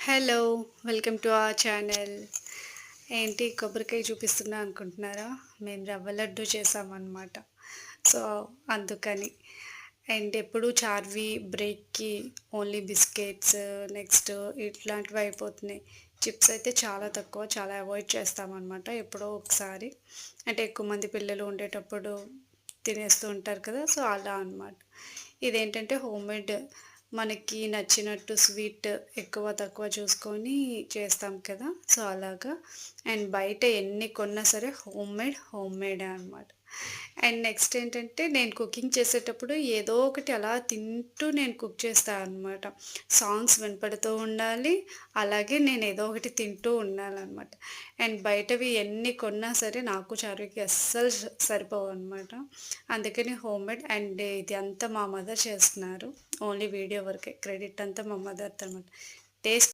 Hello! Welcome to our channel. ఏంటి కొబ్బరికాయ చూపిస్తున్నా అనుకుంటున్నారా? మేము రవ్వ లడ్డు చేసామన్నమాట. సో, అందుకని. అండ్ ఎప్పుడు చార్వి బ్రేక్‌కి ఓన్లీ బిస్కెట్స్ నెక్స్ట్ ఇట్లాంటివి అయిపోతున్నాయి. చిప్స్ అయితే చాలా తక్కువ. చాలా అవాయిడ్ చేస్తామన్నమాట. ఎప్పుడో ఒకసారి. అంటే ఎక్కువ మంది పిల్లలు ఉండేటప్పుడు తినేస్తూ ఉంటారు కదా! సో, అలా అన్నమాట. ఇదేంటంటే హోమ్‌మేడ్ మనకి నచ్చినట్టు స్వీట్ ఎక్కువ తక్కువ చూసుకొని చేస్తాం కదా! సో, అలాగా. అండ్ బయట ఎన్ని కొన్నా సరే హోమ్‌మేడే అనమాట. అండ్ నెక్స్ట్ ఏంటంటే నేను కుకింగ్ చేసేటప్పుడు ఏదో ఒకటి అలా తింటూ నేను కుక్ చేస్తా అనమాట. సాంగ్స్ వినపడుతూ ఉండాలి. అలాగే నేను ఏదో ఒకటి తింటూ ఉండాలనమాట. అండ్ బయటవి ఎన్ని కొన్నా సరే నాకు చారుకి అస్సలు సరిపోవనమాట. అందుకని హోమ్‌మేడ్ అండ్ ఇది అంతా మా మదర్ చేస్తున్నారు. ఓన్లీ వీడియో వరకే. క్రెడిట్ అంతా మా మదర్‌దనమాట. టేస్ట్